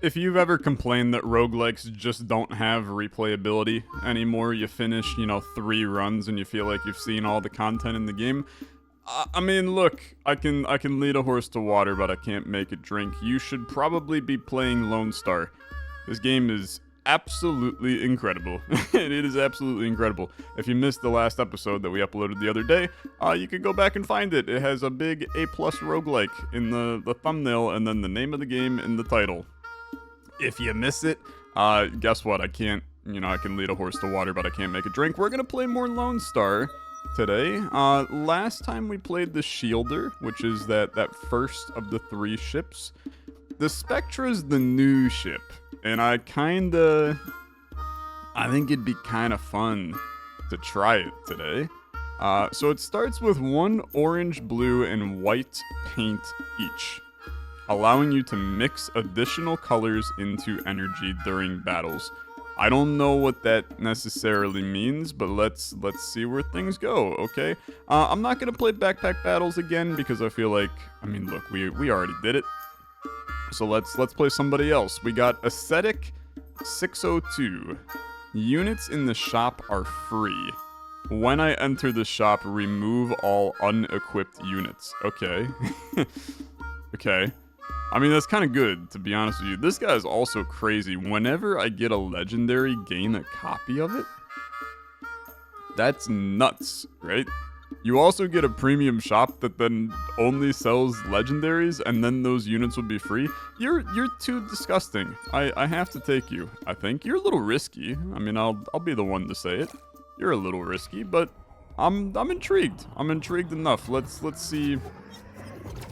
If you've ever complained that roguelikes just don't have replayability anymore, you finish, 3 runs and you feel like you've seen all the content in the game. I mean, look, I can lead a horse to water, but I can't make it drink. You should probably be playing Lonestar. This game is absolutely incredible. It is absolutely incredible. If you missed the last episode that we uploaded the other day, you can go back and find it. It has a big A+ roguelike in the thumbnail and then the name of the game in the title. If you miss it, guess what? I can't, I can lead a horse to water, but I can't make a drink. We're gonna play more Lonestar today. Last time we played the Shielder, which is that first of the 3 ships. The Spectra's the new ship, and I think it'd be kinda fun to try it today. So it starts with 1 orange, blue, and white paint each, allowing you to mix additional colors into energy during battles. I don't know what that necessarily means, but let's see where things go, okay? I'm not gonna play backpack battles again because I feel like, look, we already did it. So let's play somebody else. We got Aesthetic 602. Units in the shop are free. When I enter the shop, remove all unequipped units. Okay. Okay. That's kind of good, to be honest with you. This guy is also crazy. Whenever I get a legendary, gain a copy of it. That's nuts, right? You also get a premium shop that then only sells legendaries, and then those units will be free. You're too disgusting. I have to take you. I think you're a little risky. I'll be the one to say it. You're a little risky, but I'm intrigued. I'm intrigued enough. Let's see.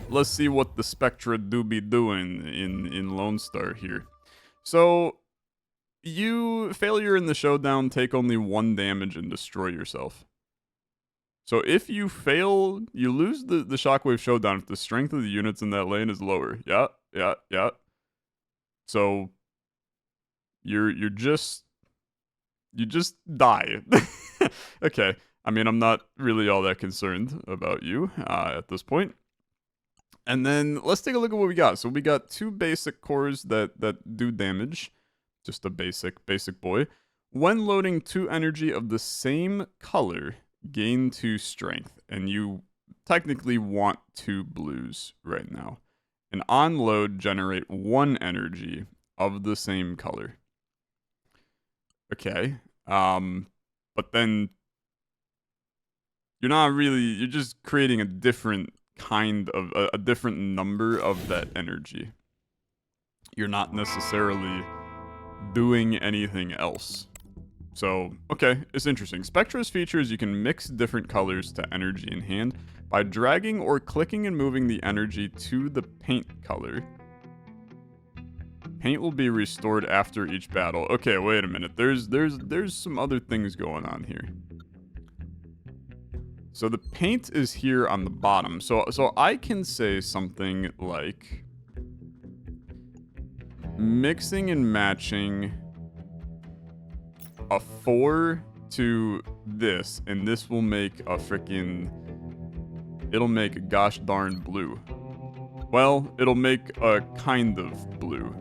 Let's see what the Spectra do be doing in Lonestar here. So, failure in the showdown, take only 1 damage and destroy yourself. So if you fail, you lose the shockwave showdown if the strength of the units in that lane is lower. Yeah. So, you just die. Okay. I'm not really all that concerned about you at this point. And then let's take a look at what we got. So we got 2 basic cores that do damage. Just a basic boy. When loading 2 energy of the same color, gain 2 strength. And you technically want 2 blues right now. And on load, generate 1 energy of the same color. Okay. But then you're just creating a different kind of a different number of that energy. You're not necessarily doing anything else. So, okay, it's interesting. Spectra's features, you can mix different colors to energy in hand by dragging or clicking and moving the energy to the paint color. Paint will be restored after each battle. Okay, wait a minute. There's some other things going on here. So the paint is here on the bottom. So I can say something like mixing and matching a 4 to this, and this will make a it'll make a gosh darn blue. Well, it'll make a kind of blue.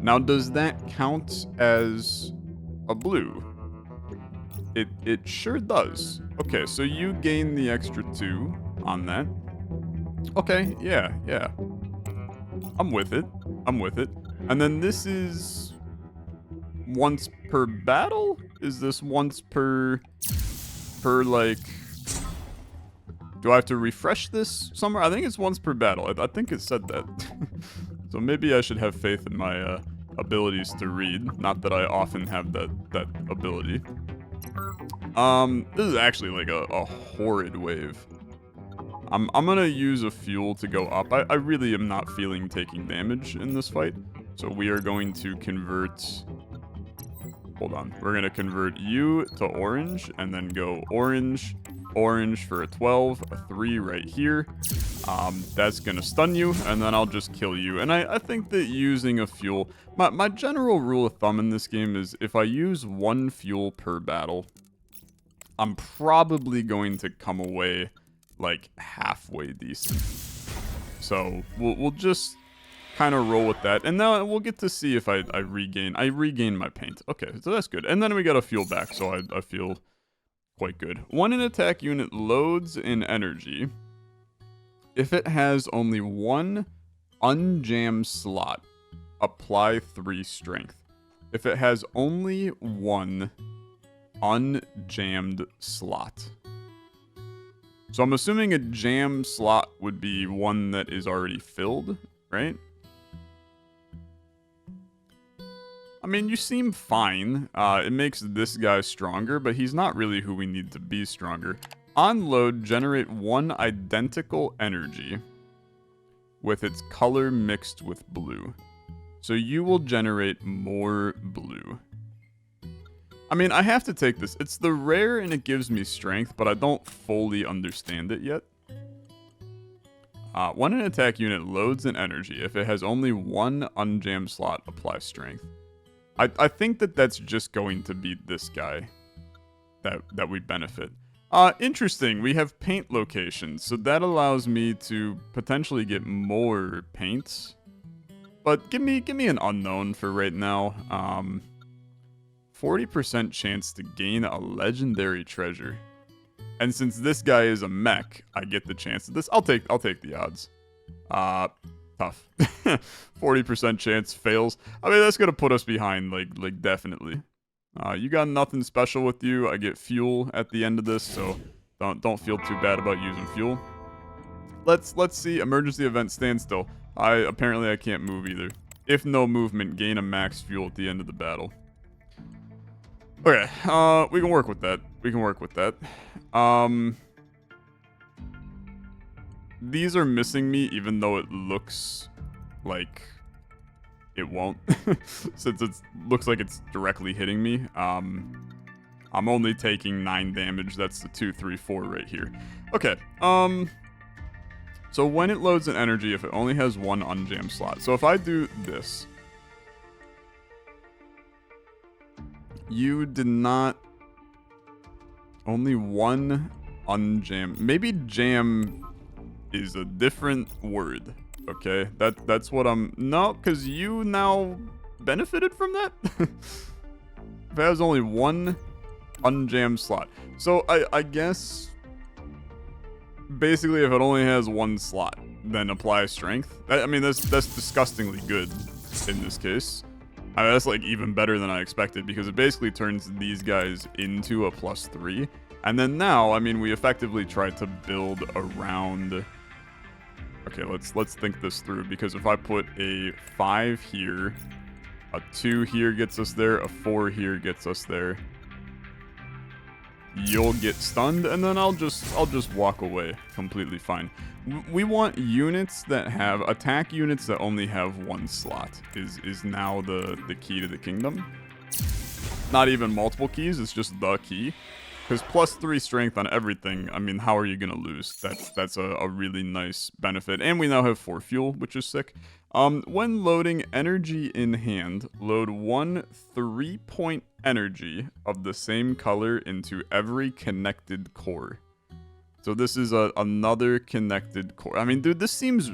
Now, does that count as a blue? It sure does. Okay, so you gain the extra 2 on that. Okay, yeah. I'm with it. And then this is once per battle? Is this once per like... Do I have to refresh this somewhere? I think it's once per battle. I think it said that. So maybe I should have faith in my abilities to read. Not that I often have that ability. This is actually like a horrid wave. I'm gonna use a fuel to go up. I really am not feeling taking damage in this fight. So we are going to convert... Hold on. We're gonna convert you to orange and then go orange for a 12, a 3 right here. That's gonna stun you, and then I'll just kill you. And I think that using a fuel... My general rule of thumb in this game is if I use 1 fuel per battle, I'm probably going to come away like halfway decent. So we'll just kind of roll with that. And now we'll get to see if I regain my paint. Okay, so that's good. And then we got a fuel back, so I feel quite good. When an attack unit loads in energy, if it has only one unjammed slot, apply 3 strength. If it has only one unjammed slot. So I'm assuming a jam slot would be one that is already filled, right? I mean, you seem fine. It makes this guy stronger, but he's not really who we need to be stronger. On load, generate 1 identical energy with its color mixed with blue. So you will generate more blue. I mean, I have to take this. It's the rare and it gives me strength, but I don't fully understand it yet. When an attack unit loads an energy, if it has only one unjammed slot, apply strength. I think that's just going to be this guy that we benefit. Interesting. We have paint locations, so that allows me to potentially get more paints. But give me an unknown for right now. 40% chance to gain a legendary treasure. And since this guy is a mech, I get the chance of this. I'll take the odds. Tough. 40% chance fails. I mean, that's gonna put us behind, like definitely. You got nothing special with you. I get fuel at the end of this, so don't feel too bad about using fuel. Let's see. Emergency event standstill. Apparently I can't move either. If no movement, gain a max fuel at the end of the battle. Okay, we can work with that. These are missing me, even though it looks like it won't, since it looks like it's directly hitting me. I'm only taking 9 damage. That's the 2, 3, 4 right here. Okay, so when it loads an energy, if it only has one unjammed slot. So if I do this, you did not, only one unjammed. Maybe jam is a different word. Okay, that's what I'm, no, because you now benefited from that. If it has only one unjammed slot. So I guess basically if it only has one slot, then apply strength. I mean, that's disgustingly good in this case. I mean, that's like even better than I expected, because it basically turns these guys into a +3. And then now, I mean, we effectively tried to build around. Okay, let's think this through, because if I put a 5 here, a 2 here gets us there, a 4 here gets us there. You'll get stunned, and then I'll just walk away completely fine. We want units that have attack units that only have one slot is now the key to the kingdom. Not even multiple keys, it's just the key. Because +3 strength on everything, I mean, how are you gonna lose? That's a really nice benefit. And we now have 4 fuel, which is sick. When loading energy in hand, load 1 3-point energy of the same color into every connected core. So this is another connected core. I mean, dude, this seems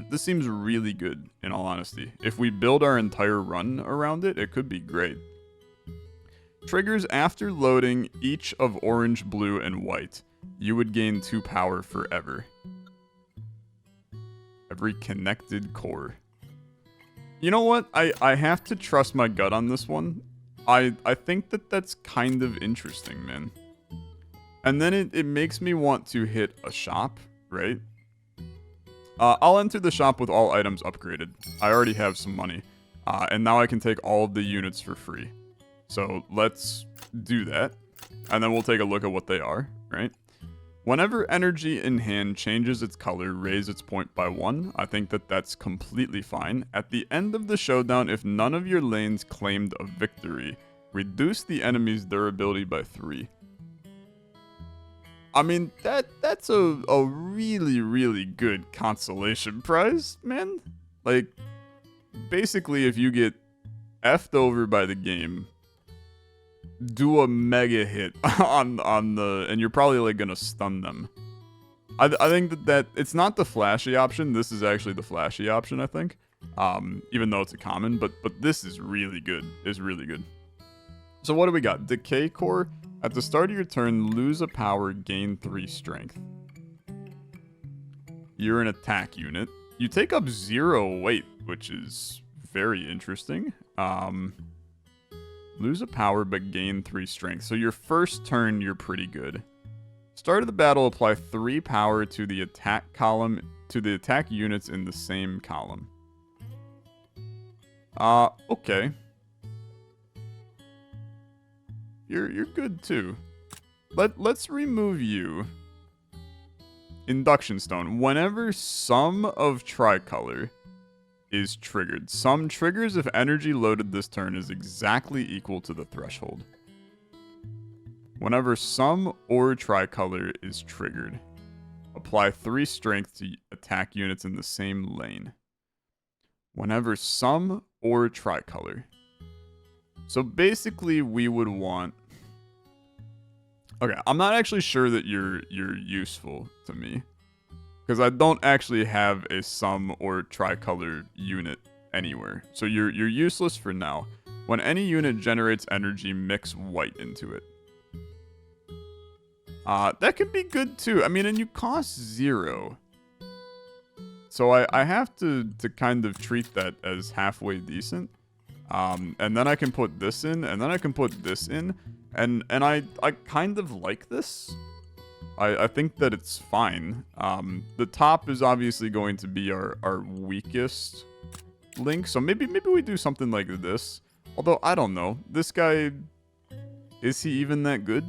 really good, in all honesty. If we build our entire run around it, it could be great. Triggers after loading each of orange, blue, and white. You would gain 2 power forever. Every connected core. You know what? I have to trust my gut on this one. I think that's kind of interesting, man. And then it makes me want to hit a shop, right? I'll enter the shop with all items upgraded. I already have some money. And now I can take all of the units for free. So let's do that. And then we'll take a look at what they are, right? Whenever energy in hand changes its color, raise its point by 1. I think that's completely fine. At the end of the showdown, if none of your lanes claimed a victory, reduce the enemy's durability by 3. I mean, that's a really, really good consolation prize, man. Like, basically, if you get effed over by the game, do a mega hit on the, and you're probably like gonna stun them. I think that it's not the flashy option. This is actually the flashy option, I think. even though it's a common, but this is really good. Is really good. So what do we got? Decay Core. At the start of your turn, lose a power, gain 3 strength. You're an attack unit. You take up 0 weight, which is very interesting. Lose a power, but gain 3 strength. So your first turn, you're pretty good. Start of the battle, apply 3 power to the attack column, to the attack units in the same column. Okay. You're good too. Let's remove you. Induction Stone. Whenever sum of tricolor is triggered, sum triggers if energy loaded this turn is exactly equal to the threshold. Whenever sum or tricolor is triggered, apply 3 strength to attack units in the same lane. Whenever sum or tricolor. So basically we would want... Okay, I'm not actually sure that you're useful to me. Because I don't actually have a sum or tricolor unit anywhere. So you're useless for now. When any unit generates energy, mix white into it. That could be good too. I mean, and you cost 0. So I have to kind of treat that as halfway decent. And then I can put this in, and then I can put this in. And I kind of like this. I think that it's fine. The top is obviously going to be our weakest link. So maybe we do something like this. Although, I don't know. This guy, is he even that good?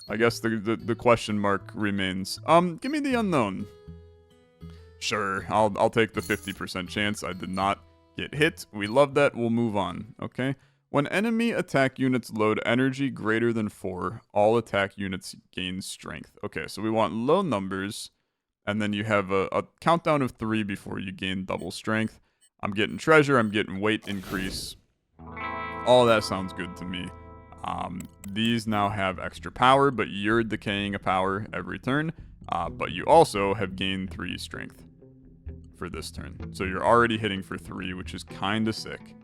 I guess the question mark remains. Give me the unknown. Sure, I'll take the 50% chance. I did not get hit. We love that. We'll move on. Okay. When enemy attack units load energy greater than 4, all attack units gain strength. Okay, so we want low numbers, and then you have a countdown of 3 before you gain double strength. I'm getting treasure. I'm getting weight increase. All that sounds good to me. These now have extra power, but you're decaying a power every turn. But you also have gained 3 strength for this turn. So you're already hitting for 3, which is kind of sick.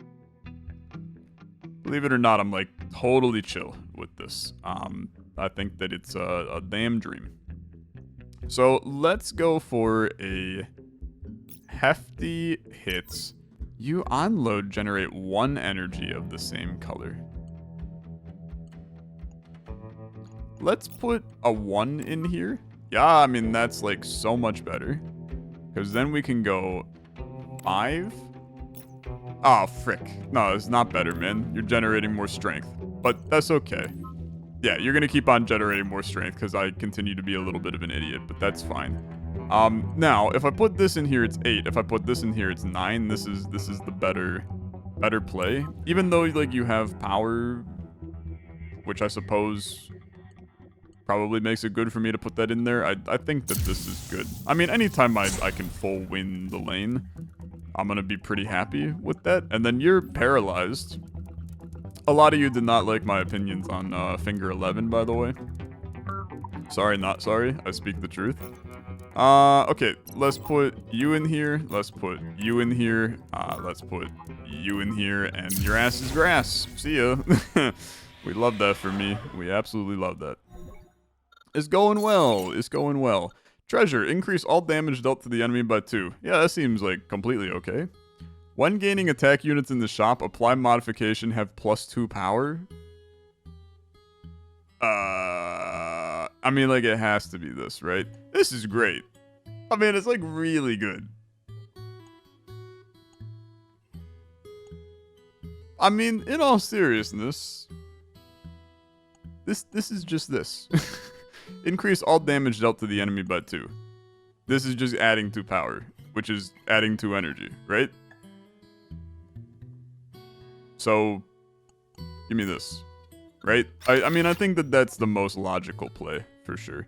Believe it or not, I'm like totally chill with this. I think that it's a damn dream. So let's go for a hefty hits. You unload generate 1 energy of the same color. Let's put a 1 in here. Yeah, I mean, that's like so much better. Because then we can go 5. Oh, frick. No, it's not better, man. You're generating more strength. But that's okay. Yeah, you're going to keep on generating more strength because I continue to be a little bit of an idiot, but that's fine. Now, if I put this in here, it's 8. If I put this in here, it's 9. This is the better play. Even though, like, you have power, which I suppose probably makes it good for me to put that in there. I think that this is good. I mean, anytime I can full win the lane, I'm going to be pretty happy with that. And then you're paralyzed. A lot of you did not like my opinions on Finger 11, by the way. Sorry, not sorry. I speak the truth. Okay, let's put you in here. Let's put you in here. Let's put you in here. And your ass is grass. See ya. We love that for me. We absolutely love that. It's going well. It's going well. Treasure. Increase all damage dealt to the enemy by 2. Yeah, that seems like completely okay. When gaining attack units in the shop, apply modification, have +2 power. I mean, like, it has to be this, right? This is great. I mean, it's, like, really good. I mean, in all seriousness, this is just this. Increase all damage dealt to the enemy by 2. This is just adding 2 power, which is adding 2 energy, right? So, give me this, right? I mean, I think that that's the most logical play, for sure.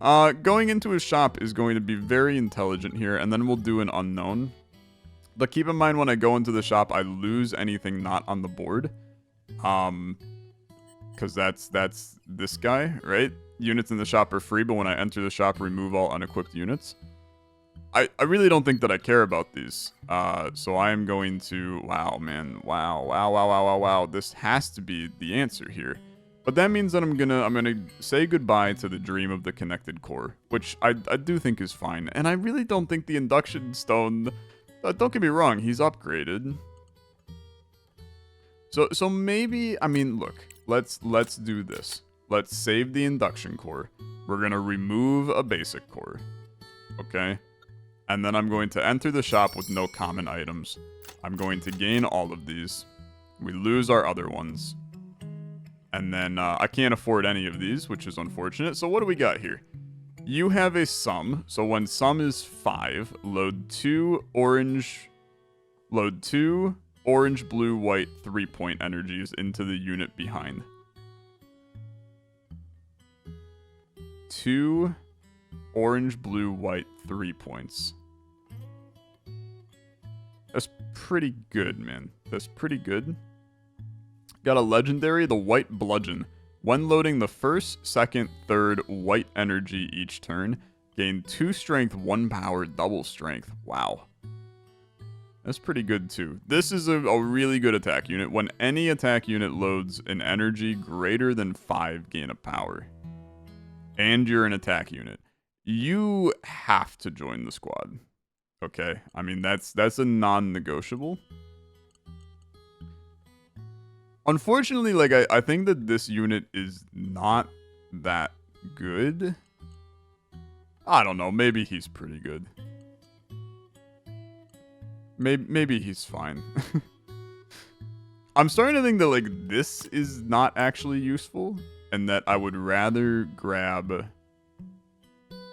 Going into his shop is going to be very intelligent here, and then we'll do an unknown. But keep in mind, when I go into the shop, I lose anything not on the board. Because that's this guy, right? Units in the shop are free, but when I enter the shop, remove all unequipped units. I really don't think that I care about these. So I am going to... Wow, man. Wow. This has to be the answer here. But that means that I'm gonna say goodbye to the dream of the connected core, which I do think is fine. And I really don't think the induction stone... don't get me wrong, he's upgraded. So maybe... I mean, look. Let's do this. Let's save the induction core. We're gonna remove a basic core. Okay? And then I'm going to enter the shop with no common items. I'm going to gain all of these. We lose our other ones. And then I can't afford any of these, which is unfortunate. So what do we got here? You have a sum. So when sum is 5, load 2 orange, blue, white 3-point energies into the unit behind. 2 orange, blue, white 3 points. That's pretty good, man. That's pretty good. Got a legendary, the white bludgeon. When loading the first, second, third white energy each turn, gain 2 strength, 1 power, double strength. Wow. That's pretty good too. This is a really good attack unit. When any attack unit loads an energy greater than 5, gain a power. And you're an attack unit. You have to join the squad. Okay? I mean, that's a non-negotiable. Unfortunately, like, I think that this unit is not that good. I don't know. Maybe he's pretty good. Maybe he's fine. I'm starting to think that, like, this is not actually useful. And that I would rather grab...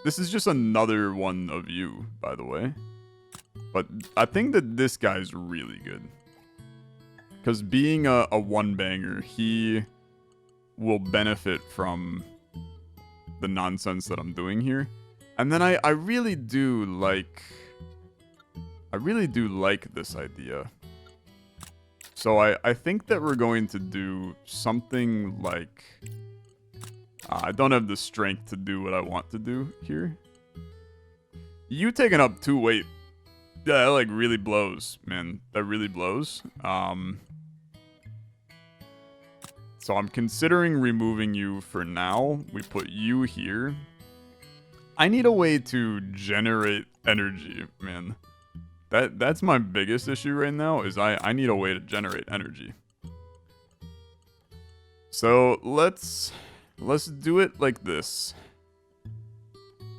This is just another one of you, by the way. But I think that this guy's really good. Because being a one-banger, he will benefit from the nonsense that I'm doing here. And then I really do like... this idea. So I think that we're going to do something like... I don't have the strength to do what I want to do here. You taking up 2 weight. Yeah, that like really blows, man. That really blows. So I'm considering removing you for now. We put you here. I need a way to generate energy, man. That's my biggest issue right now, is I need a way to generate energy. So let's do it like this.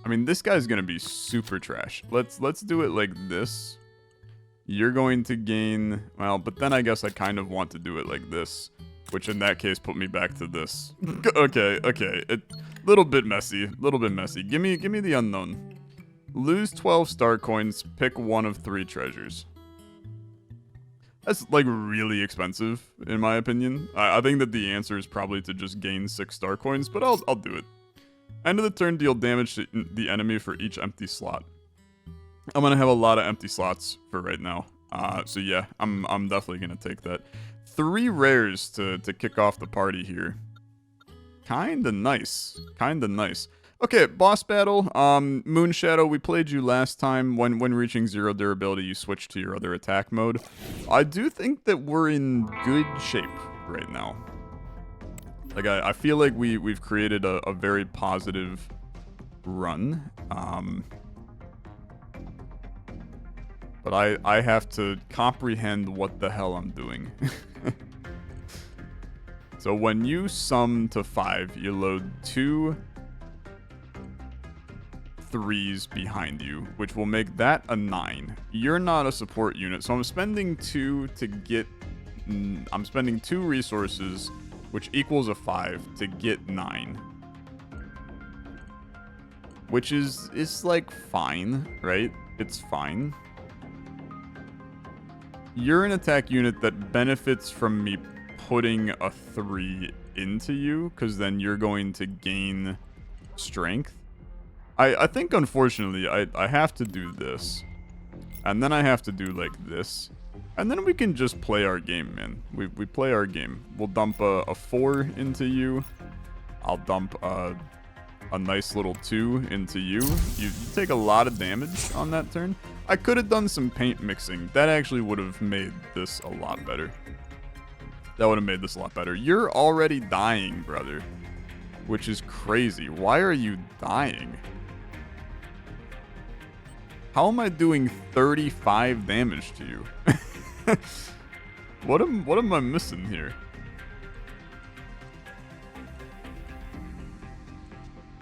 I mean, this guy's gonna be super trash. Let's do it like this. You're going to gain... Well, but then I guess I kind of want to do it like this. Which in that case put me back to this. Okay. Little bit messy. Give me the unknown. Lose 12 star coins. Pick one of 3 treasures. That's, like, really expensive, in my opinion. I think that the answer is probably to just gain 6 star coins, but I'll do it. End of the turn, deal damage to the enemy for each empty slot. I'm gonna have a lot of empty slots for right now. So yeah, I'm definitely gonna take that. 3 rares to kick off the party here. Kinda nice. Okay, boss battle. Moon Shadow, we played you last time. When reaching 0 durability, you switch to your other attack mode. I do think that we're in good shape right now. Like, I feel like we've created a very positive run. But I have to comprehend what the hell I'm doing. So when you sum to 5, you load 2 3s behind you, which will make that a 9. You're not a support unit, so I'm spending 2 to get... I'm spending 2 resources, which equals a 5, to get 9. Which is like, fine, right? It's fine. You're an attack unit that benefits from me putting a 3 into you, because then you're going to gain strength. I think, unfortunately, I have to do this. And then I have to do, like, this. And then we can just play our game, man. We play our game. We'll dump a 4 into you. I'll dump a a nice little 2 into you. You take a lot of damage on that turn. I could have done some paint mixing. That actually would have made this a lot better. That would have made this a lot better. You're already dying, brother. Which is crazy. Why are you dying? How am I doing 35 damage to you? What am I missing here?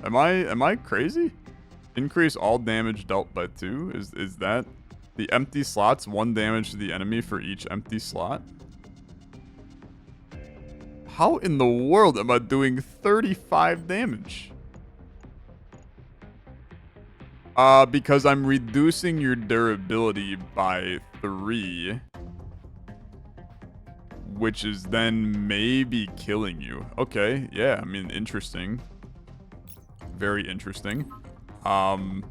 Am I crazy? Increase all damage dealt by 2? Is that the empty slots 1 damage to the enemy for each empty slot? How in the world am I doing 35 damage? Because I'm reducing your durability by 3. Which is then maybe killing you. Okay, yeah, I mean, interesting. Very interesting. I'm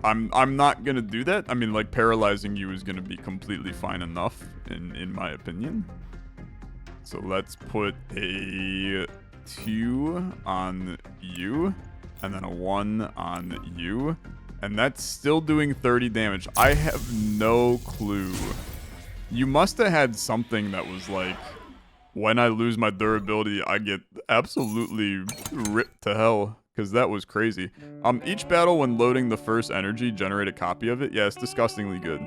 not gonna do that. I mean, like, paralyzing you is gonna be completely fine enough, in my opinion. So let's put a 2 on you, and then a 1 on you. And that's still doing 30 damage. I have no clue. You must have had something that was like, when I lose my durability, I get absolutely ripped to hell. Because that was crazy. Each battle when loading the first energy, generate a copy of it. Yeah, it's disgustingly good.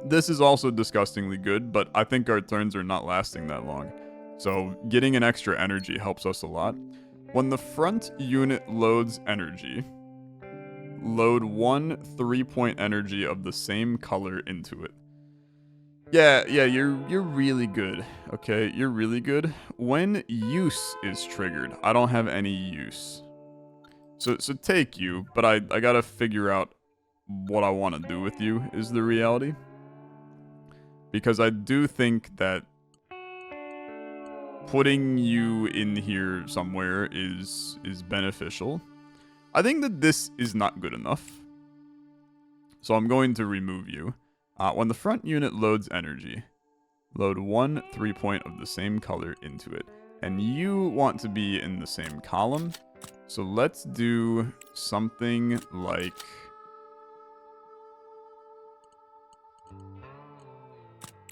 This is also disgustingly good, but I think our turns are not lasting that long. So getting an extra energy helps us a lot. When the front unit loads energy, load 1 3-point energy of the same color into it. Yeah, you're really good. Okay, you're really good. When use is triggered, I don't have any use. So take you, but I gotta figure out what I want to do with you is the reality. Because I do think that putting you in here somewhere is beneficial. I think that this is not good enough. So I'm going to remove you. When the front unit loads energy, load 1 3-point of the same color into it. And you want to be in the same column. So let's do something like...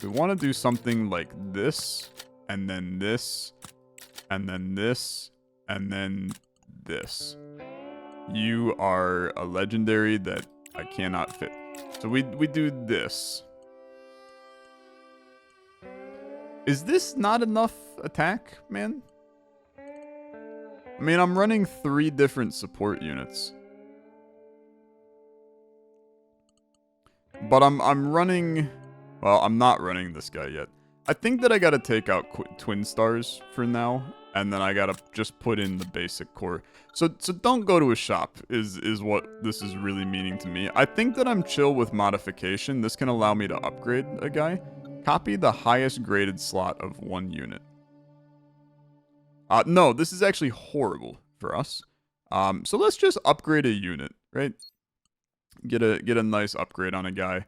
We want to do something like this, and then this, and then this, and then this. You are a legendary that I cannot fit. So we do this. Is this not enough attack, man? I mean, I'm running 3 different support units. But I'm running... Well, I'm not running this guy yet. I think that I gotta take out Twin Stars for now, and then I gotta just put in the basic core. So don't go to a shop, is what this is really meaning to me. I think that I'm chill with modification. This can allow me to upgrade a guy. Copy the highest graded slot of 1 unit. No, this is actually horrible for us. So let's just upgrade a unit, right? Get a nice upgrade on a guy.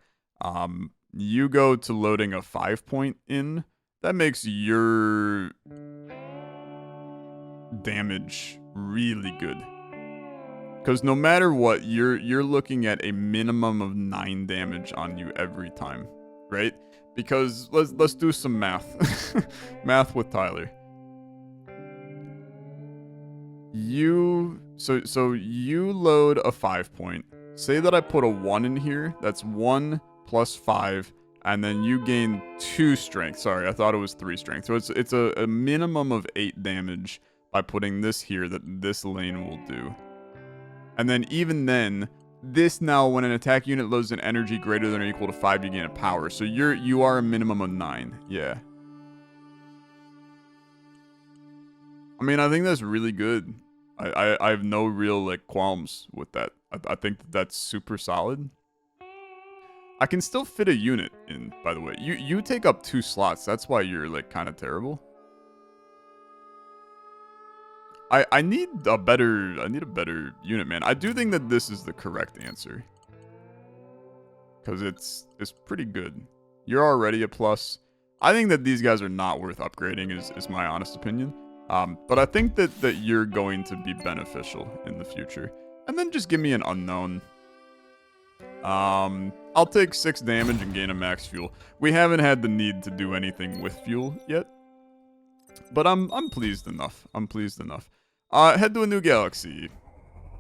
You go to loading a 5-point in. That makes your damage really good. Because no matter what, you're looking at a minimum of 9 damage on you every time, right? Because let's do some math. Math with Tyler. So you load a 5-point. Say that I put a 1 in here. That's 1 plus 5, and then you gain 2 strength. Sorry, I thought it was 3 strength. So it's a minimum of 8 damage by putting this here that this lane will do. And then even then, this now, when an attack unit loads an energy greater than or equal to 5, you gain a power. So you are a minimum of 9. Yeah. I mean, I think that's really good. I have no real like qualms with that. I think that's super solid. I can still fit a unit in, by the way. You take up 2 slots. That's why you're like kind of terrible. I need a better unit, man. I do think that this is the correct answer. Cause it's pretty good. You're already a plus. I think that these guys are not worth upgrading is my honest opinion. But I think that you're going to be beneficial in the future. And then just give me an unknown. I'll take 6 damage and gain a max fuel. We haven't had the need to do anything with fuel yet. But I'm pleased enough. I'm pleased enough. Head to a new galaxy.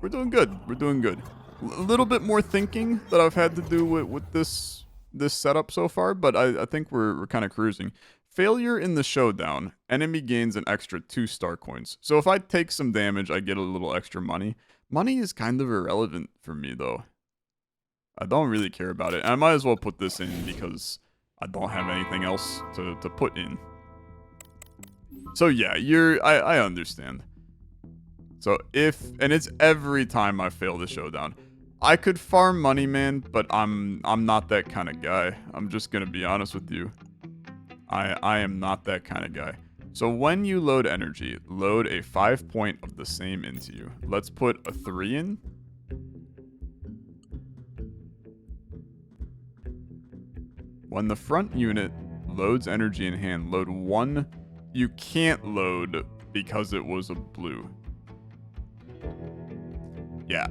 We're doing good. We're doing good. A little bit more thinking that I've had to do with this setup so far, but I think we're kind of cruising. Failure in the showdown. Enemy gains an extra 2 star coins. So if I take some damage, I get a little extra money. Money is kind of irrelevant for me, though. I don't really care about it. I might as well put this in because I don't have anything else to put in. So yeah, I understand. So and it's every time I fail the showdown. I could farm money, man, but I'm not that kind of guy. I'm just gonna be honest with you. I am not that kind of guy. So when you load energy, load a 5 point of the same into you. Let's put a 3 in. When the front unit loads energy in hand, load 1. You can't load because it was a blue. Yeah,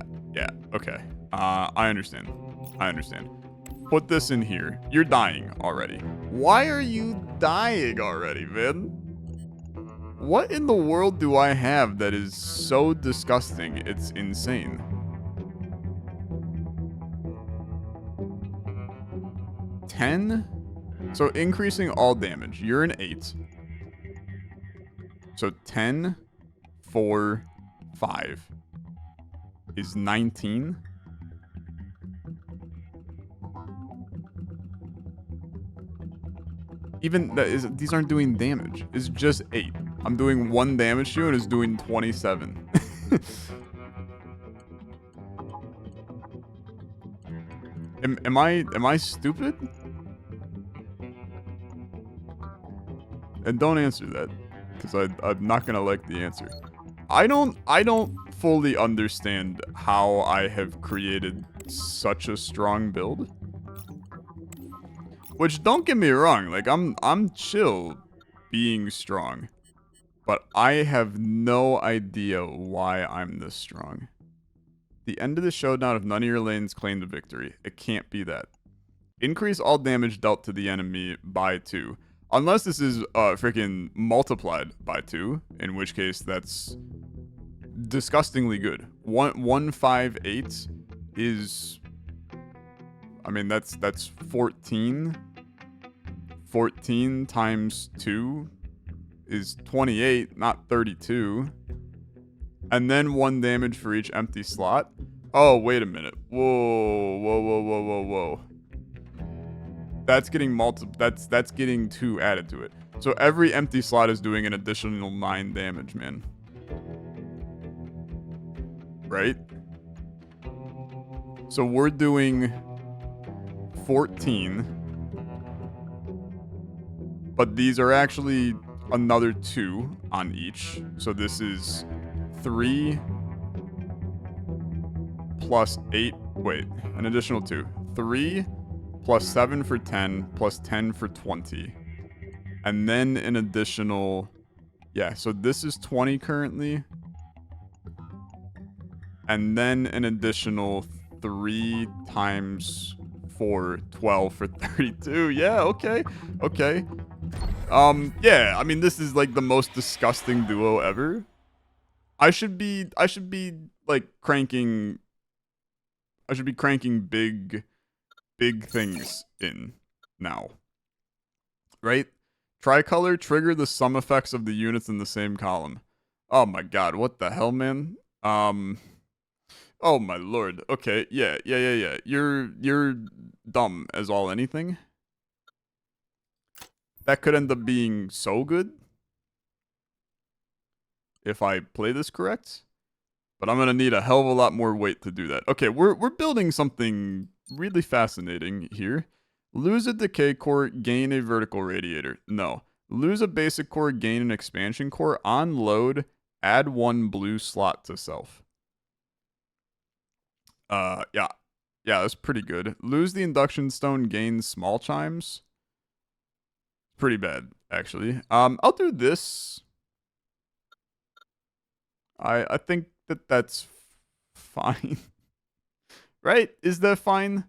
okay. I understand. Put this in here. You're dying already. Why are you dying already, man? What in the world do I have that is so disgusting? It's insane. 10? So increasing all damage. You're an 8. So 10, 4, 5 is 19. Even these aren't doing damage. It's just 8. I'm doing 1 damage to you and it's doing 27. Am I stupid? And don't answer that, because I'm not gonna like the answer. I don't fully understand how I have created such a strong build. Which, don't get me wrong, like I'm chill being strong, but I have no idea why I'm this strong. The end of the showdown if none of your lanes claim the victory. It can't be that. Increase all damage dealt to the enemy by 2. Unless this is freaking multiplied by 2, in which case that's disgustingly good. 158 is, I mean, that's 14. 14 times 2 is 28, not 32. And then 1 damage for each empty slot. Oh, wait a minute. Whoa. That's getting that's getting 2 added to it. So every empty slot is doing an additional 9 damage, man. Right? So we're doing 14. But these are actually another 2 on each. So this is 3 plus 8. Wait, an additional 2. 3 plus 7 for 10 plus 10 for 20. And then an additional... Yeah, so this is 20 currently. And then an additional 3 times 4, 12 for 32. Yeah, okay. Yeah, I mean, this is like the most disgusting duo ever. I should be like cranking big things in now. Right? Tricolor, trigger the sum effects of the units in the same column. Oh my god, what the hell, man? Oh my lord. Okay, yeah. You're dumb as all anything. That could end up being so good if I play this correct. But I'm gonna need a hell of a lot more weight to do that. Okay, we're building something really fascinating here. Lose a decay core, gain a vertical radiator. No. Lose a basic core, gain an expansion core. On load, add 1 blue slot to self. Yeah, that's pretty good. Lose the induction stone, gain small chimes. Pretty bad, actually. I'll do this. I think that that's fine. Right? Is that fine?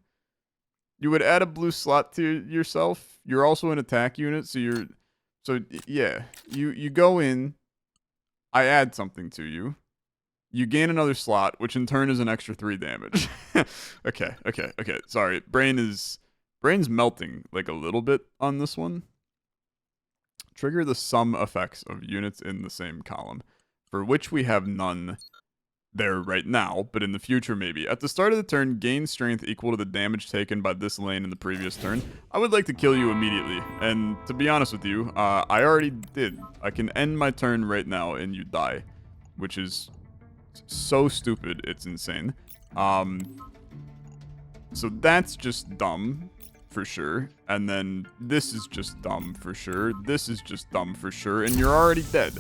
You would add a blue slot to yourself. You're also an attack unit, so yeah. You go in, I add something to you. You gain another slot, which in turn is an extra 3 damage. Okay. Sorry. Brain's melting like a little bit on this one. Trigger the sum effects of units in the same column, for which we have none there right now, but in the future maybe. At the start of the turn, gain strength equal to the damage taken by this lane in the previous turn. I would like to kill you immediately, and to be honest with you, I already did. I can end my turn right now and you die, which is so stupid, it's insane. So that's just dumb, for sure. And then this is just dumb, for sure. This is just dumb, for sure. And you're already dead.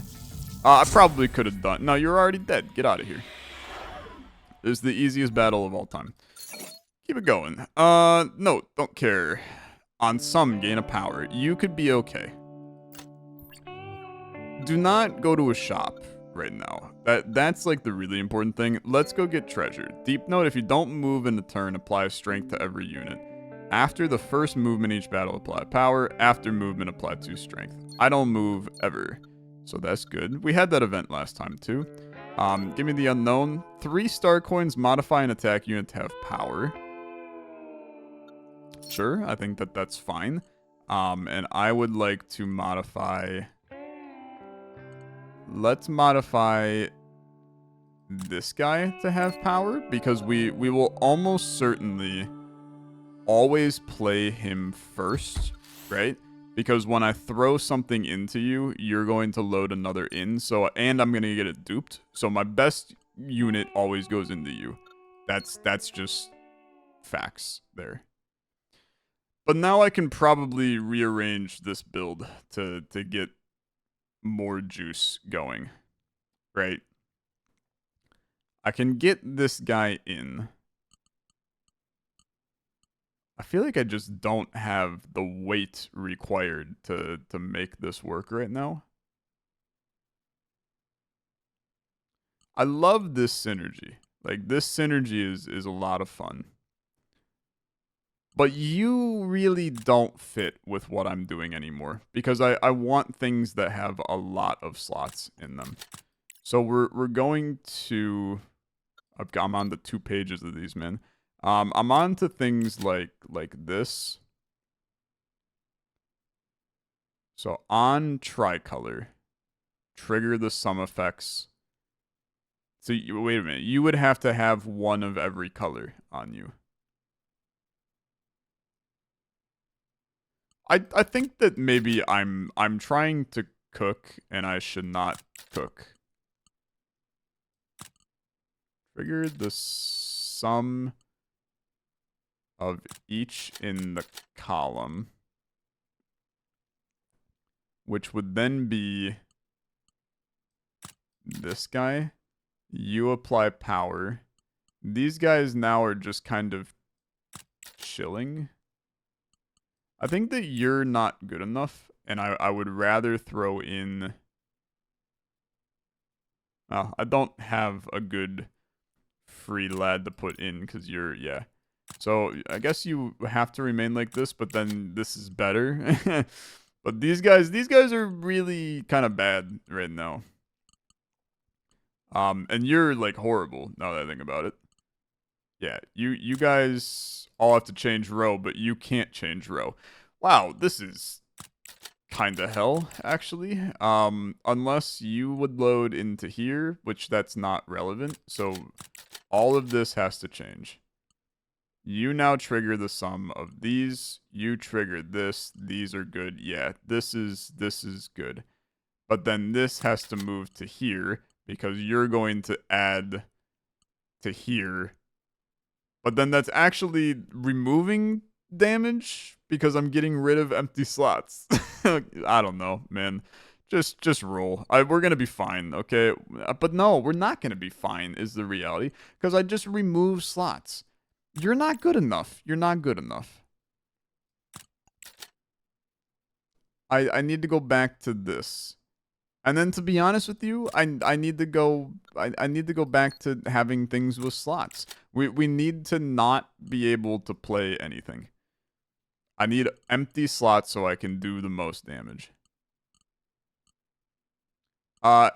I probably could have done... No, you're already dead. Get out of here. This is the easiest battle of all time. Keep it going. No, don't care. On some, gain a power. You could be okay. Do not go to a shop right now. That's like the really important thing. Let's go get treasure. Deep note, if you don't move in a turn, apply strength to every unit. After the first movement each battle, apply power. After movement, apply 2 strength. I don't move ever, so that's good. We had that event last time too. Give me the unknown. 3 star coins modify an attack unit to have power. Sure, I think that that's fine. And I would like to modify... Let's modify this guy to have power, because we will almost certainly always play him first, right? Because when I throw something into you, you're going to load another in, and I'm going to get it duped. So my best unit always goes into you. That's just facts there. But now I can probably rearrange this build to get more juice going, right? I can get this guy in. I feel like I just don't have the weight required to make this work right now. I love this synergy. Like, this synergy is a lot of fun. But you really don't fit with what I'm doing anymore, because I want things that have a lot of slots in them. So we're going to... I'm on the 2 pages of these, man. I'm on to things like this. So on tricolor, trigger the sum effects. So wait a minute, you would have to have 1 of every color on you. I think that maybe I'm trying to cook and I should not cook. Trigger the sum of each in the column, which would then be this guy. You apply power. These guys now are just kind of chilling. I think that you're not good enough, and I would rather throw in... Well, I don't have a good free lad to put in, because you're... Yeah. So, I guess you have to remain like this, but then this is better. But these guys are really kind of bad right now. And you're, like, horrible, now that I think about it. Yeah, you guys all have to change row, but you can't change row. Wow, this is kind of hell, actually. Unless you would load into here, which that's not relevant. So all of this has to change. You now trigger the sum of these. You trigger this. These are good. Yeah, this is good. But then this has to move to here, because you're going to add to here. But then that's actually removing damage, because I'm getting rid of empty slots. I don't know, man. Just roll. We're going to be fine, okay? But no, we're not going to be fine is the reality, because I just remove slots. You're not good enough. You're not good enough. I need to go back to this. And then to be honest with you, I need to go I need to go back to having things with slots. We need to not be able to play anything. I need empty slots so I can do the most damage.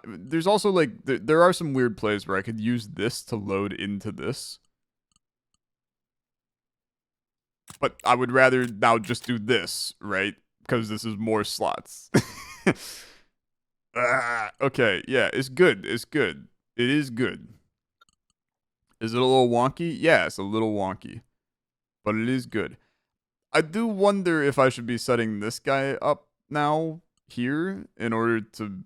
There's also like there are some weird plays where I could use this to load into this. But I would rather now just do this, right? Because this is more slots. Okay, yeah, it's good. It's good. It is good. Is it a little wonky? Yeah, it's a little wonky. But it is good. I do wonder if I should be setting this guy up now here in order to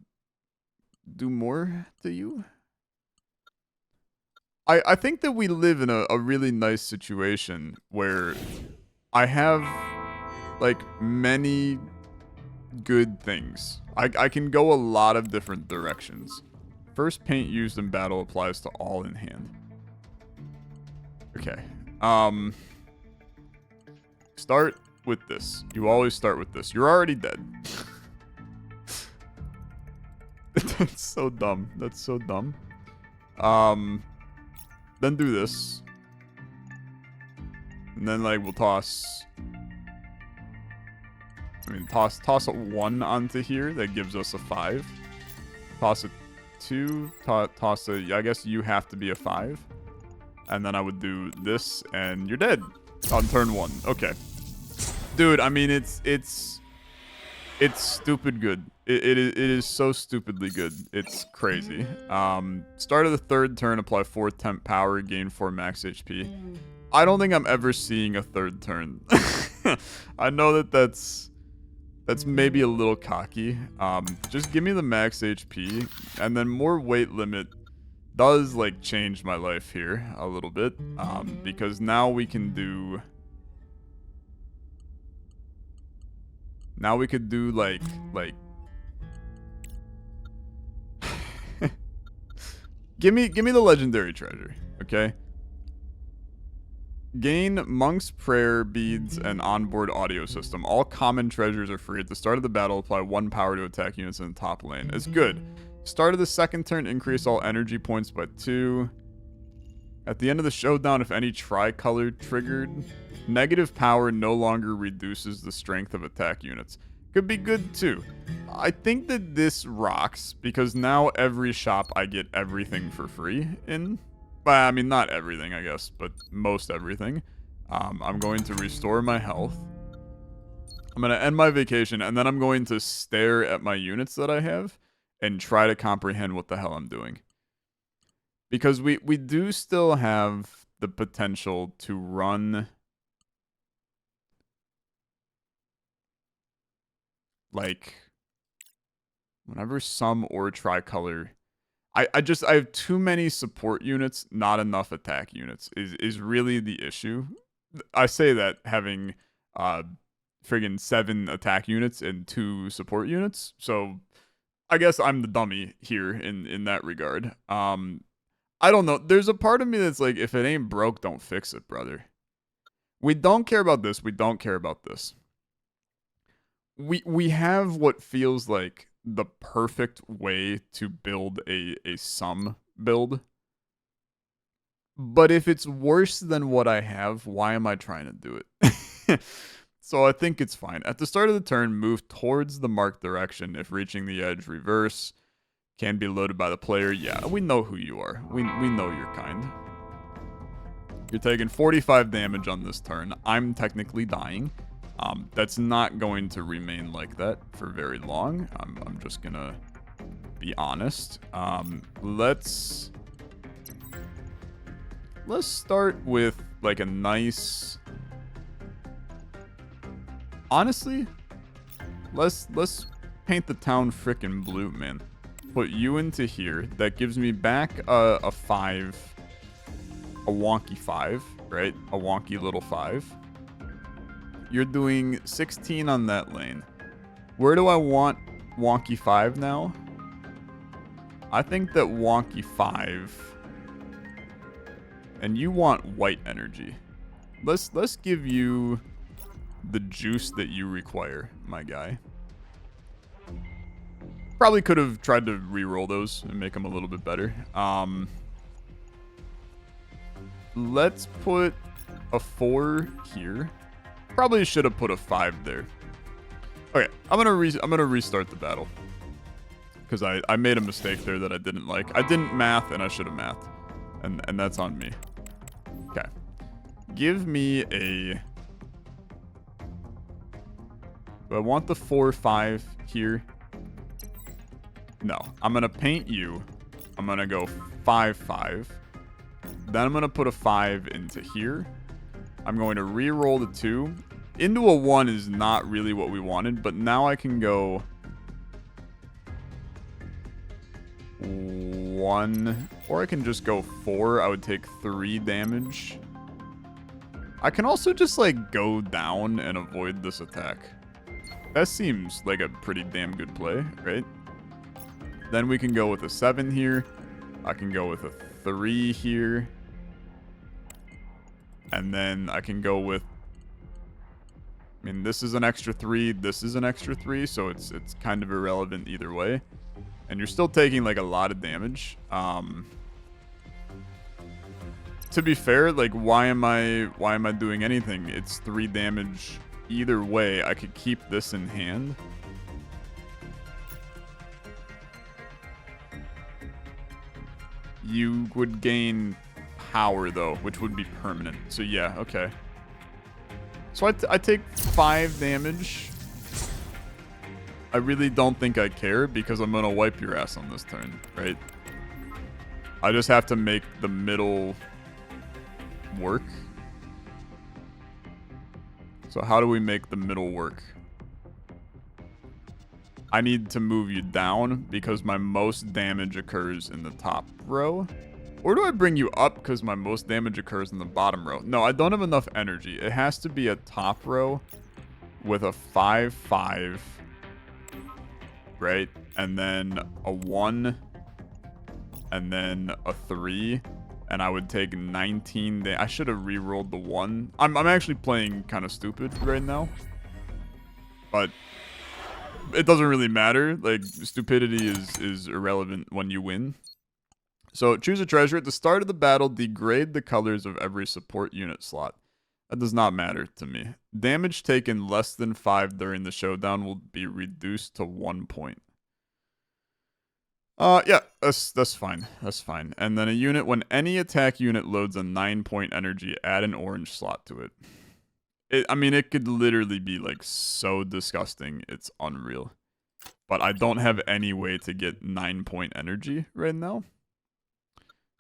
do more to you. I think that we live in a really nice situation where I have like many good things. I can go a lot of different directions. First paint used in battle applies to all in hand. Okay. Start with this. You always start with this. You're already dead. That's so dumb. That's so dumb. Then do this. And then like we'll toss toss a 1 onto here. That gives us a 5. Toss a 2. Toss a... I guess you have to be a 5. And then I would do this, and you're dead on turn 1. Okay. Dude, I mean, it's stupid good. It is so stupidly good. It's crazy. Start of the 3rd turn, apply 4 temp power, gain 4 max HP. I don't think I'm ever seeing a 3rd turn. I know that's maybe a little cocky. Just give me the max HP, and then more weight limit does like change my life here a little bit. Because now we can do. Now we could do like. Give me the legendary treasure, okay? Gain Monk's Prayer, Beads, and Onboard Audio System. All common treasures are free. At the start of the battle, apply 1 power to attack units in the top lane. It's good. Start of the 2nd turn, increase all energy points by 2. At the end of the showdown, if any tricolor triggered, negative power no longer reduces the strength of attack units. Could be good too. I think that this rocks because now every shop I get everything for free in. Well, I mean, not everything, I guess, but most everything. I'm going to restore my health. I'm going to end my vacation, and then I'm going to stare at my units that I have and try to comprehend what the hell I'm doing. Because we do still have the potential to run like whenever some or tricolor. I have too many support units, not enough attack units is really the issue. I say that having friggin' 7 attack units and 2 support units. So I guess I'm the dummy here in that regard. I don't know. There's a part of me that's like, if it ain't broke, don't fix it, brother. We don't care about this. We don't care about this. We have what feels like the perfect way to build a sum build. But if it's worse than what I have, why am I trying to do it? So I think it's fine. At the start of the turn, move towards the marked direction. If reaching the edge, reverse. Can be loaded by the player. Yeah, we know who you are. We know your kind. You're taking 45 damage on this turn. I'm technically dying. That's not going to remain like that for very long. I'm just gonna be honest. Let's start with like a nice. Honestly, let's paint the town frickin' blue, man. Put you into here. That gives me back a 5, a wonky 5, right? A wonky little 5. You're doing 16 on that lane. Where do I want wonky 5 now? I think that wonky 5, and you want white energy. Let's give you the juice that you require, my guy. Probably could have tried to re-roll those and make them a little bit better. Let's put a 4 here. Probably should have put a 5 there. Okay, I'm gonna restart the battle. Because I made a mistake there that I didn't like. I didn't math and I should have mathed. And that's on me. Okay. Give me a... Do I want the 4-5 here? No. I'm going to paint you. I'm going to go 5-5. Then I'm going to put a 5 into here. I'm going to re-roll the 2. Into a 1 is not really what we wanted, but now I can go 1, or I can just go 4. I would take 3 damage. I can also just, like, go down and avoid this attack. That seems like a pretty damn good play, right? Then we can go with a 7 here. I can go with a 3 here. And then I can go with... I mean, this is an extra 3. This is an extra 3, so it's kind of irrelevant either way. And you're still taking, like, a lot of damage. To be fair, like, why am I doing anything? It's 3 damage either way. I could keep this in hand. You would gain power, though, which would be permanent. So, yeah, okay. So I take 5 damage. I really don't think I care because I'm going to wipe your ass on this turn, right? I just have to make the middle work. So how do we make the middle work? I need to move you down because my most damage occurs in the top row. Or do I bring you up because my most damage occurs in the bottom row? No, I don't have enough energy. It has to be a top row with a 5-5. Right? And then a 1. And then a 3. And I would take 19 damage. I should have re-rolled the 1. I'm actually playing kind of stupid right now. But it doesn't really matter. Like, stupidity is irrelevant when you win. So, choose a treasure. At the start of the battle, degrade the colors of every support unit slot. That does not matter to me. Damage taken less than 5 during the showdown will be reduced to 1 point. Yeah, that's fine. That's fine. And then a unit, when any attack unit loads a 9-point energy, add an orange slot to it. I mean, it could literally be, like, so disgusting. It's unreal. But I don't have any way to get 9-point energy right now.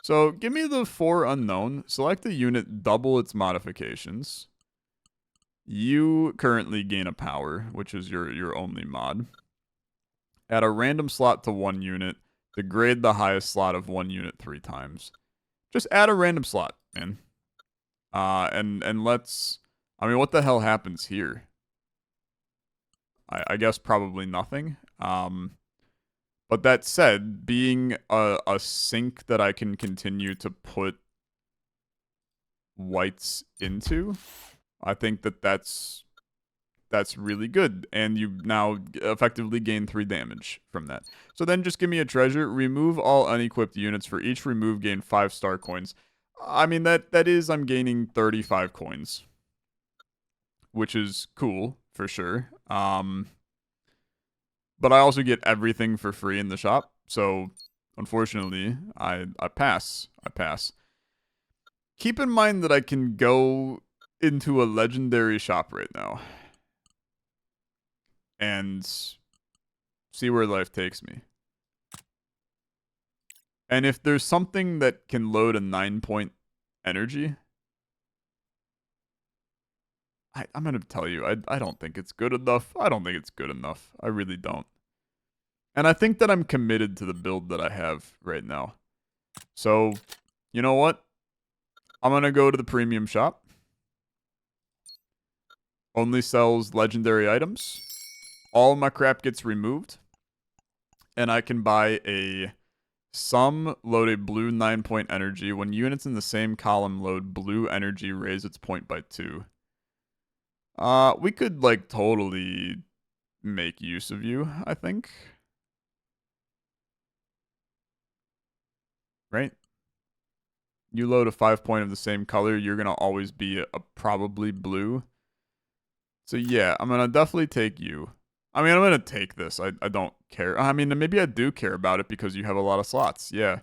So, give me the 4 unknown. Select a unit, double its modifications. You currently gain a power, which is your only mod. Add a random slot to 1 unit. Degrade the highest slot of 1 unit 3 times. Just add a random slot, man. And let's... I mean, what the hell happens here? I guess probably nothing. But that said, being a sink that I can continue to put whites into, I think that's really good. And you now effectively gain 3 damage from that. So then just give me a treasure. Remove all unequipped units. For each remove, gain 5 star coins. I mean, that is, I'm gaining 35 coins. Which is cool, for sure. But I also get everything for free in the shop. So, unfortunately, I pass. I pass. Keep in mind that I can go into a legendary shop right now. And see where life takes me. And if there's something that can load a 9-point energy, I'm going to tell you, I don't think it's good enough. I don't think it's good enough. I really don't. And I think that I'm committed to the build that I have right now. So, you know what? I'm going to go to the premium shop. Only sells legendary items. All of my crap gets removed. And I can buy a sum, load a blue 9-point energy. When units in the same column load blue energy, raise its point by 2. We could, like, totally make use of you, I think. right? You load a 5-point of the same color, you're going to always be a probably blue. So yeah, I'm going to definitely take you. I mean, I'm going to take this. I don't care. I mean, maybe I do care about it because you have a lot of slots. Yeah.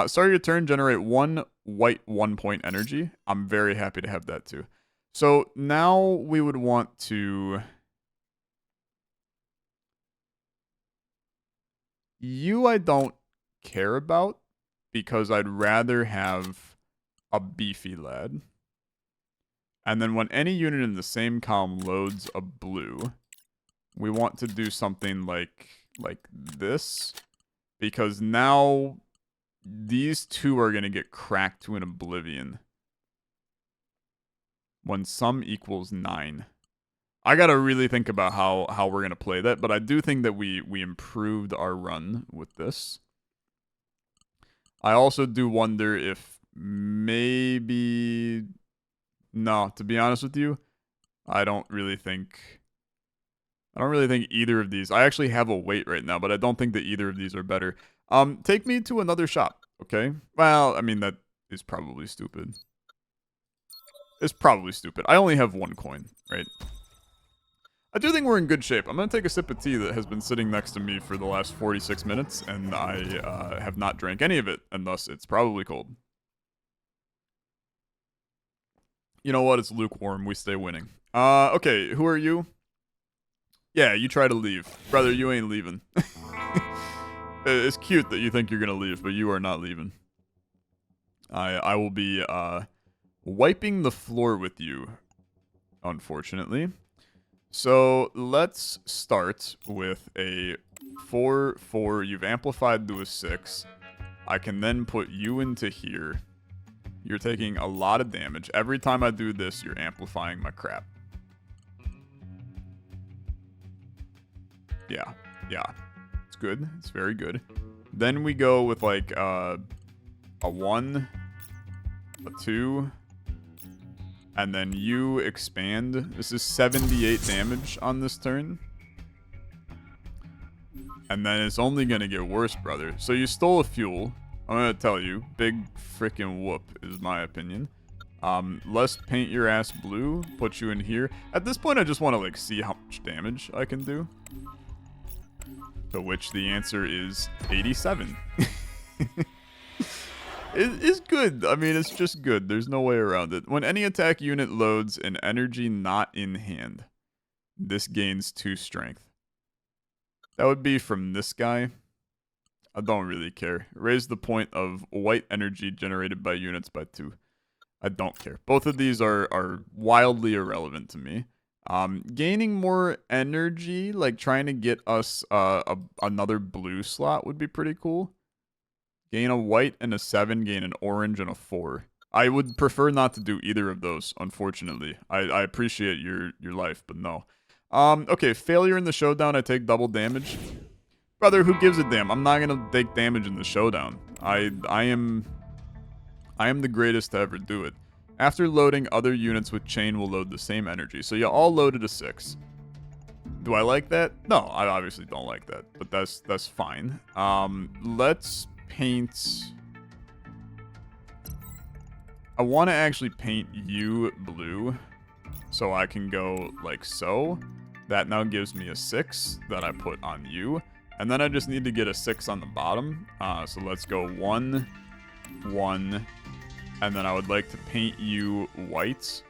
Start your turn, generate 1 white 1-point energy. I'm very happy to have that too. So now we would want to... You I don't care about because I'd rather have a beefy lad. And then when any unit in the same column loads a blue, we want to do something like this, because now these two are going to get cracked to an oblivion when sum equals 9. I got to really think about how we're going to play that, but I do think that we improved our run with this. I also do wonder if maybe... No, to be honest with you, I don't really think either of these... I actually have a weight right now, but I don't think that either of these are better. Take me to another shop, okay? Well, I mean, that is probably stupid. It's probably stupid. I only have 1 coin, right? I do think we're in good shape. I'm going to take a sip of tea that has been sitting next to me for the last 46 minutes, and I have not drank any of it, and thus it's probably cold. You know what? It's lukewarm. We stay winning. Okay, who are you? Yeah, you try to leave. Brother, you ain't leaving. It's cute that you think you're going to leave, but you are not leaving. I will be wiping the floor with you, unfortunately. So let's start with a 4-4. You've amplified to a 6. I can then put you into here. You're taking a lot of damage. Every time I do this, you're amplifying my crap. Yeah. It's good. It's very good. Then we go with like a 1, a 2, and then you expand. This is 78 damage on this turn. And then it's only going to get worse, brother. So you stole a fuel. I'm going to tell you. Big freaking whoop is my opinion. Let's paint your ass blue. Put you in here. At this point, I just want to like see how much damage I can do. To which the answer is 87. It is good. I mean, it's just good. There's no way around it. When any attack unit loads an energy not in hand, this gains 2 strength. That would be from this guy. I don't really care. Raise the point of white energy generated by units by 2. I don't care. Both of these are wildly irrelevant to me. Gaining more energy, like trying to get us another blue slot would be pretty cool. Gain a white and a 7, gain an orange and a 4. I would prefer not to do either of those, unfortunately. I appreciate your life, but no. Okay, failure in the showdown, I take double damage. Brother, who gives a damn? I'm not gonna take damage in the showdown. I am the greatest to ever do it. After loading, other units with chain will load the same energy. So you all loaded a 6. Do I like that? No, I obviously don't like that, but that's fine. Let's paint... I want to actually paint you blue so I can go like so. That now gives me a 6 that I put on you. And then I just need to get a 6 on the bottom. So let's go 1, 1, and then I would like to paint you white.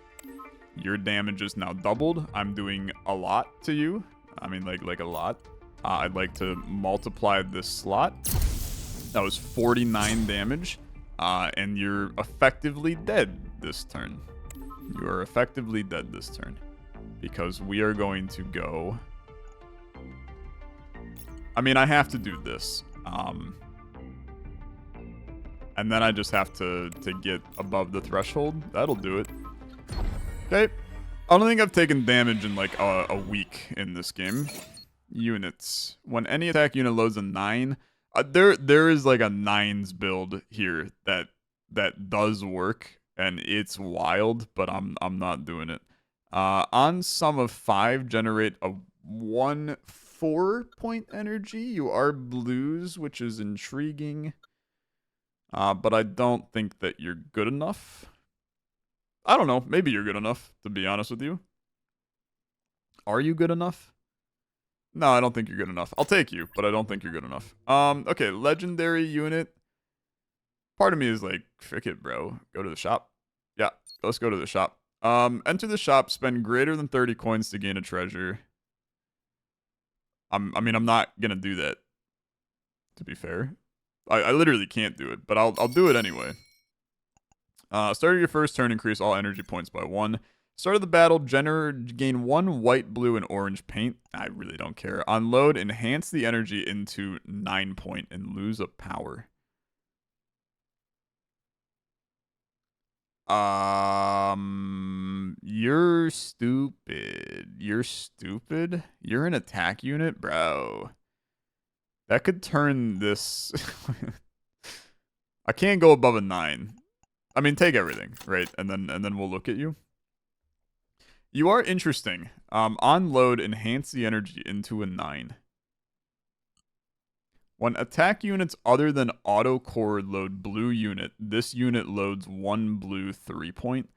Your damage is now doubled. I'm doing a lot to you. I mean, like a lot. I'd like to multiply this slot. That was 49 damage. And you're effectively dead this turn. You are effectively dead this turn. Because we are going to go... I mean, I have to do this. And then I just have to get above the threshold. That'll do it. Okay. I don't think I've taken damage in like a week in this game. Units. When any attack unit loads a 9... there is like a 9s build here that does work, and it's wild, but I'm not doing it. On sum of 5, generate a 1 4-point energy. You are blues, which is intriguing. But I don't think that you're good enough. I don't know. Maybe you're good enough, to be honest with you. Are you good enough? No, I don't think you're good enough. I'll take you, but I don't think you're good enough. Okay, legendary unit. Part of me is like, frick it, bro. Go to the shop. Yeah, let's go to the shop. Enter the shop, spend greater than 30 coins to gain a treasure. I mean, I'm not gonna do that, to be fair. I literally can't do it, but I'll do it anyway. Start of your first turn, increase all energy points by 1. Start of the battle, gain 1 white, blue, and orange paint. I really don't care. Unload, enhance the energy into 9 point, and lose a power. You're stupid. You're stupid? You're an attack unit? Bro. That could turn this... I can't go above a 9. I mean, take everything, right? And then we'll look at you. You are interesting. On load, enhance the energy into a 9. When attack units other than auto core load blue unit, this unit loads 1 blue 3 point.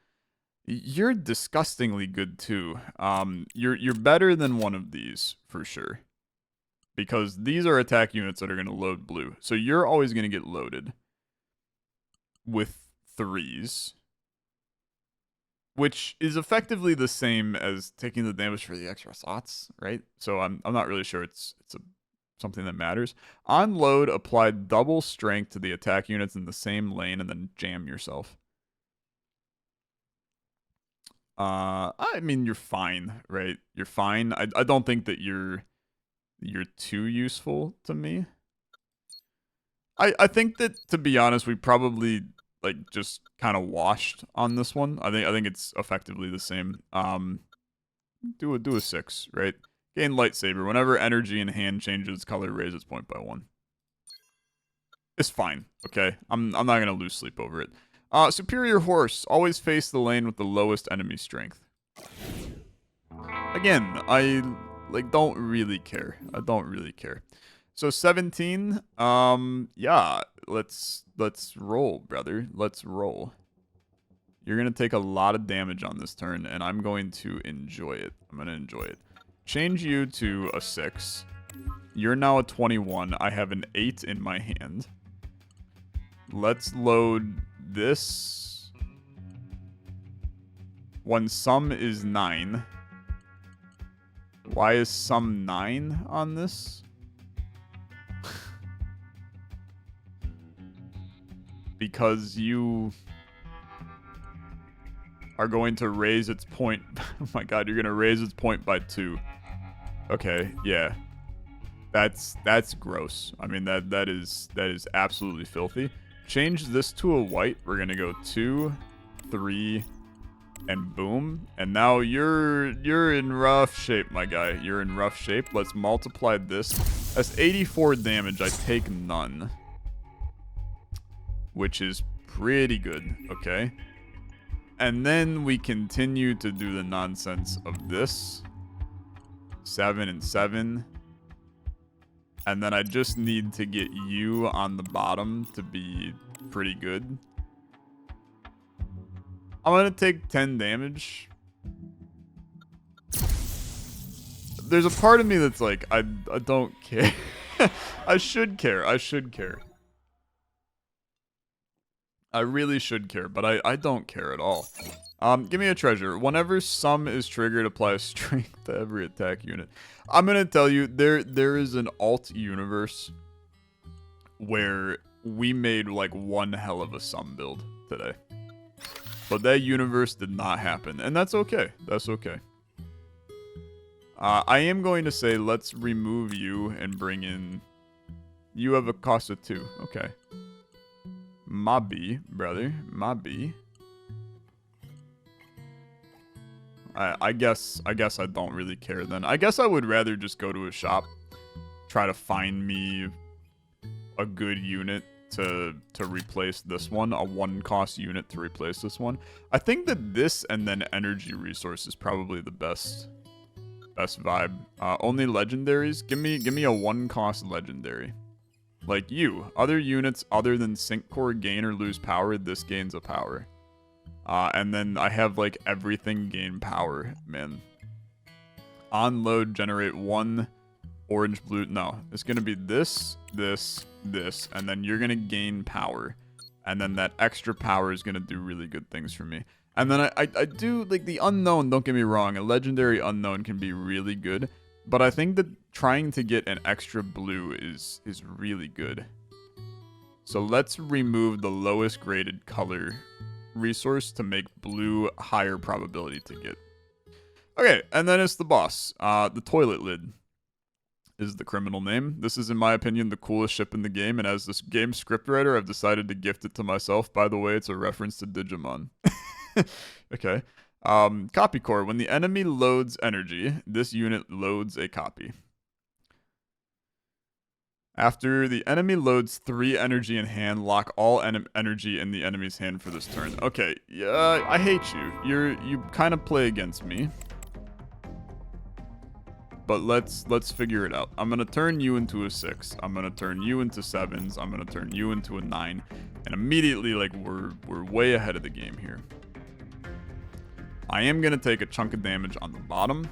You're disgustingly good too. You're better than one of these for sure. Because these are attack units that are going to load blue. So you're always going to get loaded with 3s. Which is effectively the same as taking the damage for the extra slots, right? So I'm not really sure it's something that matters. On load, apply double strength to the attack units in the same lane and then jam yourself. I mean, you're fine, right? You're fine. I don't think that you're too useful to me. I think that, to be honest, we probably like just kind of washed on this one. I think it's effectively the same. Do a 6, right? Gain lightsaber. Whenever energy in hand changes color, raise its point by 1. It's fine, okay? I'm not gonna lose sleep over it. Superior horse. Always face the lane with the lowest enemy strength. Again, I don't really care. I don't really care. So 17. Yeah. Let's roll, brother. Let's roll. You're gonna take a lot of damage on this turn, and I'm going to enjoy it. I'm gonna enjoy it. Change you to a 6. You're now a 21. I have an 8 in my hand. Let's load this. When sum is 9. Why is sum 9 on this? Because you are going to raise its point. Oh my god, you're going to raise its point by 2. Okay, yeah. That's gross. I mean, that is absolutely filthy. Change this to a white. We're going to go 2, 3, and boom. And now you're in rough shape, my guy. You're in rough shape. Let's multiply this. That's 84 damage. I take none. Which is pretty good, okay? And then we continue to do the nonsense of this. 7 and 7. And then I just need to get you on the bottom to be pretty good. I'm gonna take 10 damage. There's a part of me that's like, I don't care. I should care. I should care. I really should care, but I don't care at all. Give me a treasure. Whenever sum is triggered, apply strength to every attack unit. I'm gonna tell you, there is an alt universe where we made like one hell of a sum build today. But that universe did not happen, and that's okay. That's okay. I am going to say let's remove you and bring in... You have a cost of 2. Okay. Mobby, brother. Mobby. I guess I don't really care then. I guess I would rather just go to a shop, try to find me a good unit to replace this one, a 1-cost unit to replace this one. I think that this and then energy resource is probably the best vibe. Only legendaries. Give me a 1-cost legendary. Like you. Other units other than sync core gain or lose power, this gains a power. And then I have like everything gain power, man. On load, generate 1 orange blue. No, it's going to be this, this, this, and then you're going to gain power. And then that extra power is going to do really good things for me. And then I do, like, the unknown, don't get me wrong. A legendary unknown can be really good. But I think that trying to get an extra blue is really good. So let's remove the lowest graded color resource to make blue higher probability to get. Okay, and then it's the boss. The toilet lid is the criminal name. This is, in my opinion, the coolest ship in the game, and as this game scriptwriter, I've decided to gift it to myself. By the way, it's a reference to Digimon. Okay. Copy core. When the enemy loads energy, this unit loads a copy. After the enemy loads 3 energy in hand, lock all energy in the enemy's hand for this turn. Okay, yeah, I hate you. You kind of play against me. But let's figure it out. I'm gonna turn you into a 6. I'm gonna turn you into 7s. I'm gonna turn you into a 9. And immediately, like, we're way ahead of the game here. I am gonna take a chunk of damage on the bottom.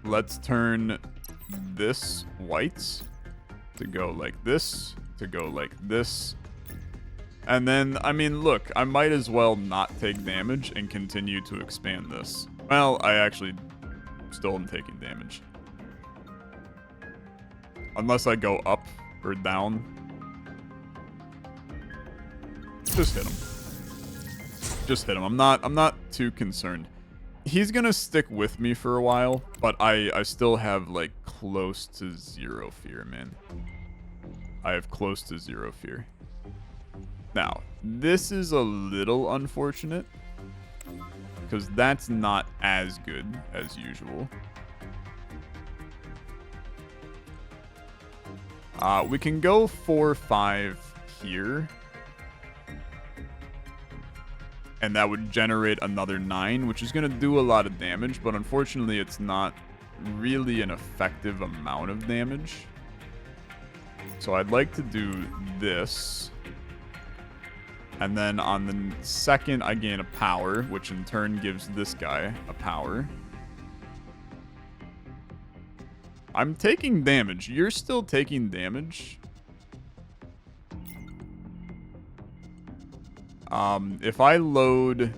Let's turn this white to go like this, to go like this. And then, I mean, look, I might as well not take damage and continue to expand this. Well, I actually still am taking damage. Unless I go up or down. Just hit him. Just hit him. I'm not too concerned. He's gonna stick with me for a while, but I still have, like, close to 0 fear, man. I have close to 0 fear. Now, this is a little unfortunate, because that's not as good as usual. We can go 4-5 here. And that would generate another 9, which is going to do a lot of damage, but unfortunately it's not really an effective amount of damage. So I'd like to do this. And then on the second, I gain a power, which in turn gives this guy a power. I'm taking damage. You're still taking damage. If I load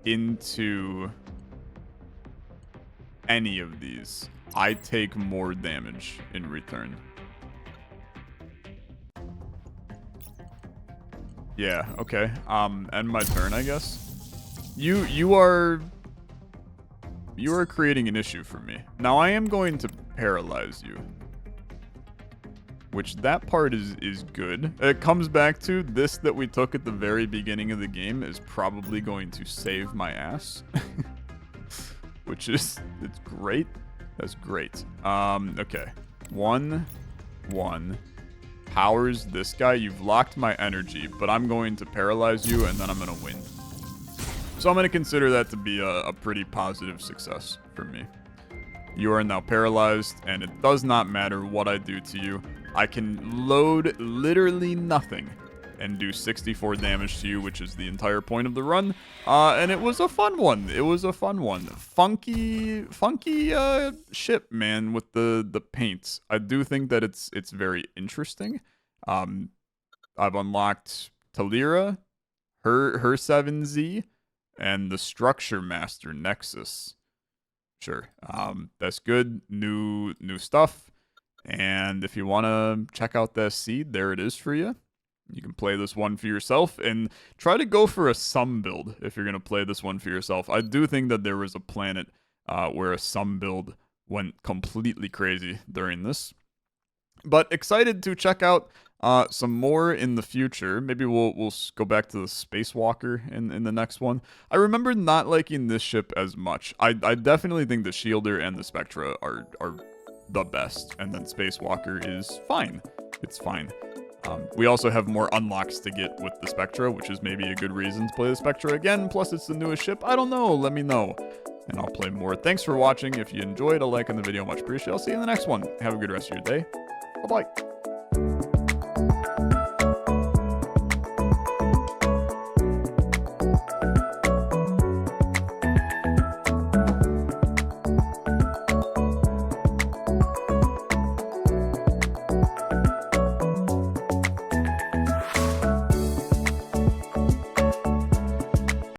into any of these, I take more damage in return. Yeah, okay. End my turn, I guess. You are creating an issue for me. Now I am going to paralyze you. Which, that part is good. It comes back to this that we took at the very beginning of the game is probably going to save my ass. Which is, it's great. That's great. Okay. 1, 1. Powers this guy. You've locked my energy, but I'm going to paralyze you, and then I'm going to win. So I'm going to consider that to be a pretty positive success for me. You are now paralyzed, and it does not matter what I do to you. I can load literally nothing and do 64 damage to you, which is the entire point of the run. And it was a fun one. It was a fun one. Funky ship, man, with the paints. I do think that it's very interesting. I've unlocked Talira, her 7Z, and the Structure Master Nexus. Sure. That's good. New stuff. And if you want to check out that seed, there it is for you. You can play this one for yourself and try to go for a sum build if you're going to play this one for yourself. I do think that there was a planet where a sum build went completely crazy during this. But excited to check out some more in the future. Maybe we'll go back to the Spacewalker in the next one. I remember not liking this ship as much. I definitely think the Shielder and the Spectra are the best, and then Spacewalker is fine. It's fine. We also have more unlocks to get with the Spectra, which is maybe a good reason to play the Spectra again. Plus, it's the newest ship. I don't know. Let me know. and I'll play more. Thanks for watching. If you enjoyed, a like on the video, much appreciated. I'll see you in the next one. Have a good rest of your day. Bye-bye.